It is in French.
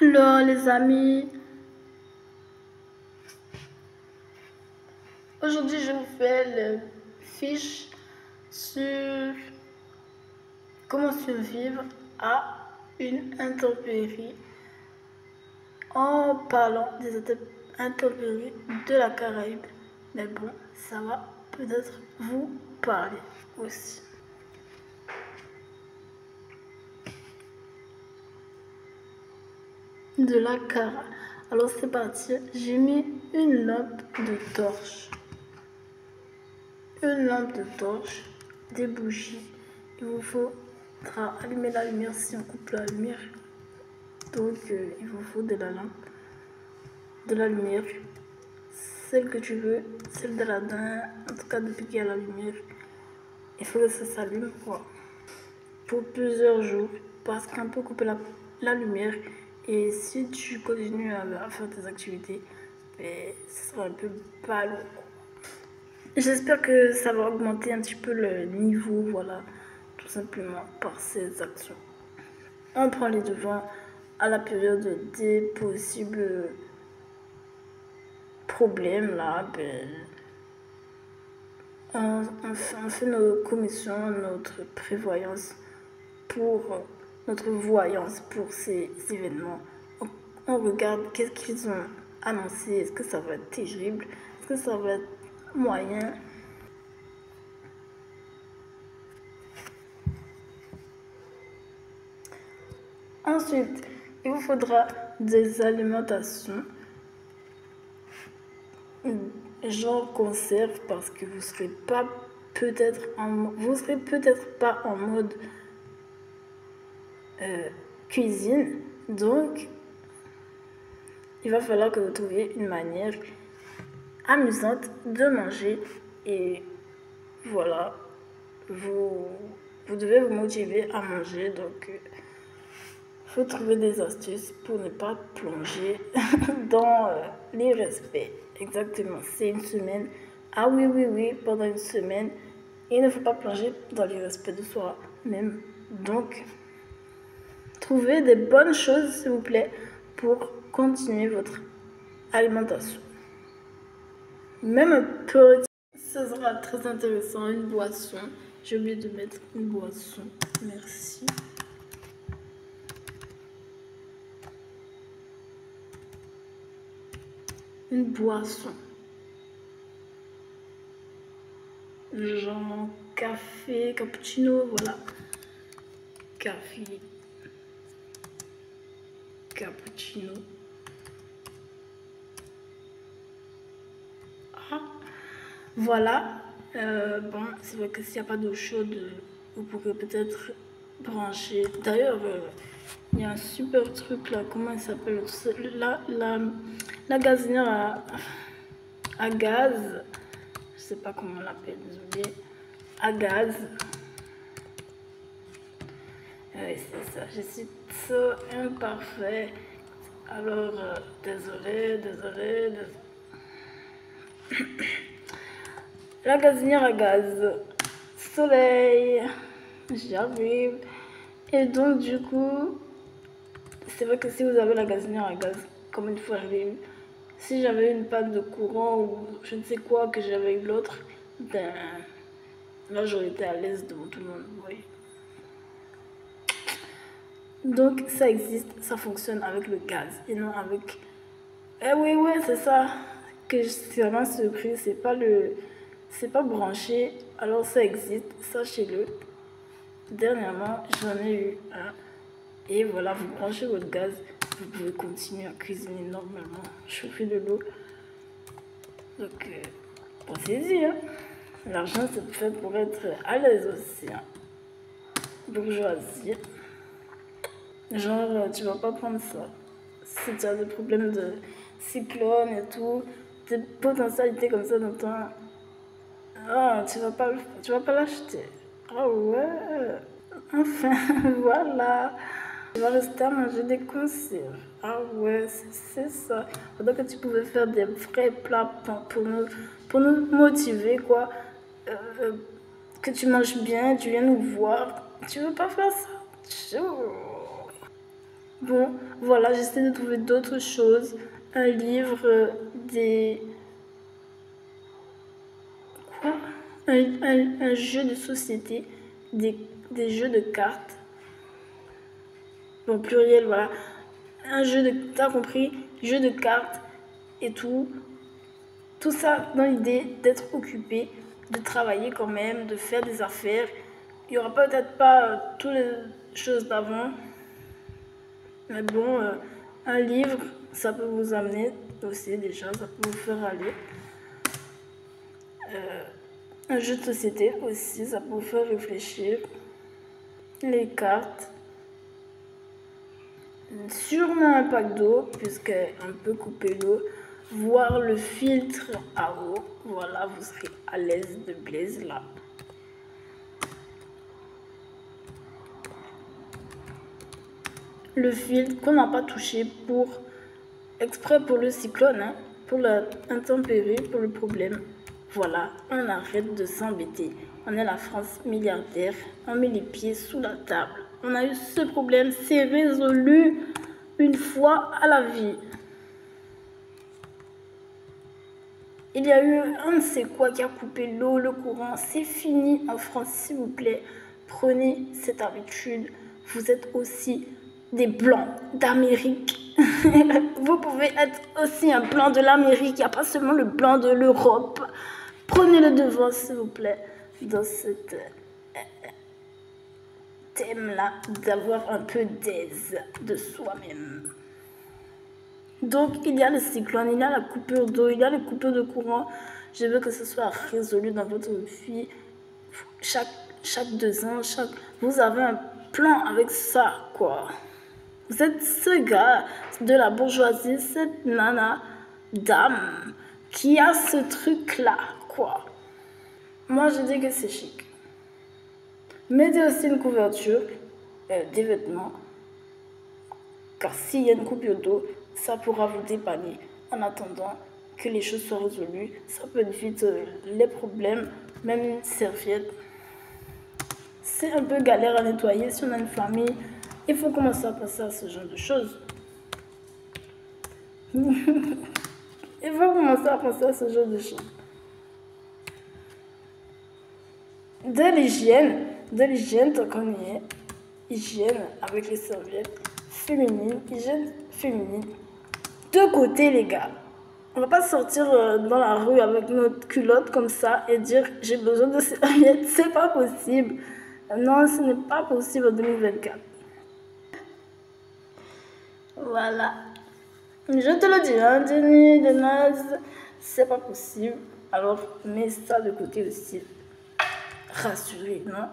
Alors les amis, aujourd'hui je vous fais le fiche sur comment survivre à une intempérie en parlant des intempéries de la Caraïbe. Mais bon, ça va peut-être vous parler aussi. De la Cara. Alors c'est parti, j'ai mis une lampe de torche. Une lampe de torche, des bougies. Il vous faudra allumer la lumière si on coupe la lumière. Donc il vous faut de la lampe, de la lumière, celle que tu veux, celle d'Aladin, en tout cas depuis qu'il y a la lumière. Il faut que ça s'allume pour plusieurs jours parce qu'on peut couper la lumière et si tu continues à faire tes activités, ce sera un peu pas long. J'espère que ça va augmenter un petit peu le niveau, voilà, tout simplement par ces actions. On prend les devants à la période des possibles problèmes, là, on fait nos commissions, notre prévoyance notre voyance pour ces événements. On regarde qu'est-ce qu'ils ont annoncé, est-ce que ça va être terrible, est-ce que ça va être moyen. Ensuite, il vous faudra des alimentations, genre conserve, parce que vous serez peut-être pas en mode cuisine, donc il va falloir que vous trouviez une manière amusante de manger et voilà, vous devez vous motiver à manger, donc il faut trouver des astuces pour ne pas plonger dans l'irrespect. Exactement, c'est une semaine. Ah oui, pendant une semaine, il ne faut pas plonger dans l'irrespect de soi-même. Donc, trouvez des bonnes choses, s'il vous plaît, pour continuer votre alimentation. Même un peu, ce sera très intéressant, une boisson. J'ai oublié de mettre une boisson, merci. Une boisson. Genre café, cappuccino, voilà. Café, cappuccino. Ah, voilà. Bon, c'est vrai que s'il n'y a pas d'eau chaude, vous pourrez peut-être brancher. D'ailleurs, il y a un super truc là, comment il s'appelle? La gazinière à gaz. Je sais pas comment on l'appelle, désolé. À gaz. Oui, c'est ça. Je suis so imparfait. Alors, désolé. La gazinière à gaz. Soleil. J'y arrive. Et donc, du coup, c'est vrai que si vous avez la gazinière à gaz, comme une fois si j'avais une panne de courant ou je ne sais quoi que j'avais eu l'autre, ben là j'aurais été à l'aise devant tout le monde, vous voyez. Donc ça existe, ça fonctionne avec le gaz et non avec... Eh oui, c'est ça que c'est vraiment surpris, c'est pas branché, alors ça existe, sachez-le. Dernièrement, j'en ai eu un. Et voilà, vous branchez votre gaz, vous pouvez continuer à cuisiner normalement, chauffer de l'eau. Donc, pensez-y, hein. L'argent, c'est fait pour être à l'aise aussi, hein. Bourgeoisie. Genre, tu vas pas prendre ça. Si tu as des problèmes de cyclone et tout, des potentialités comme ça dans ton... Ah, tu vas pas l'acheter. Ah ouais. Enfin, voilà. Tu vas rester à manger des conserves. Ah ouais, c'est ça. Donc tu pouvais faire des vrais plats pour nous motiver, quoi. Que tu manges bien, tu viens nous voir. Tu veux pas faire ça? Bon, voilà, j'essaie de trouver d'autres choses. Un livre, des... Quoi? Un jeu de société, des jeux de cartes. Bon, pluriel, voilà. Un jeu de... T'as compris? Jeu de cartes et tout. Tout ça dans l'idée d'être occupé, de travailler quand même, de faire des affaires. Il n'y aura peut-être pas toutes les choses d'avant. Mais bon, un livre, ça peut vous amener aussi déjà, ça peut vous faire aller. Un jeu de société aussi, ça peut vous faire réfléchir. Les cartes. Sûrement un pack d'eau, puisqu'on peut couper l'eau. Voir le filtre à eau. Voilà, vous serez à l'aise de Blaise là. Le filtre qu'on n'a pas touché exprès pour le cyclone, hein, pour l'intempérie, pour le problème. Voilà, on arrête de s'embêter. On est la France milliardaire, on met les pieds sous la table. On a eu ce problème, c'est résolu une fois à la vie. Il y a eu on ne sait quoi qui a coupé l'eau, le courant. C'est fini en France, s'il vous plaît. Prenez cette habitude. Vous êtes aussi des blancs d'Amérique. Vous pouvez être aussi un blanc de l'Amérique. Il n'y a pas seulement le blanc de l'Europe. Prenez le devant, s'il vous plaît, dans ce thème-là, d'avoir un peu d'aise de soi-même. Donc, il y a le cyclone, il y a la coupure d'eau, il y a les coupures de courant. Je veux que ce soit résolu dans votre vie. Chaque 2 ans, vous avez un plan avec ça, quoi. Vous êtes ce gars de la bourgeoisie, cette nana, dame, qui a ce truc-là, quoi. Moi, je dis que c'est chic. Mettez aussi une couverture, des vêtements, car s'il y a une coupure d'eau, ça pourra vous dépanner. En attendant que les choses soient résolues, ça peut être vite les problèmes, même une serviette. C'est un peu galère à nettoyer si on a une famille. Il faut commencer à penser à ce genre de choses. Il faut commencer à penser à ce genre de choses. De l'hygiène, tant qu'on y est. Hygiène avec les serviettes féminines, hygiène féminine. De côté, les gars. On va pas sortir dans la rue avec notre culotte comme ça et dire j'ai besoin de serviettes. C'est pas possible. Non, ce n'est pas possible en 2024. Voilà. Je te le dis, hein, Denis, de naze, c'est pas possible. Alors, mets ça de côté aussi. Rassurez, non?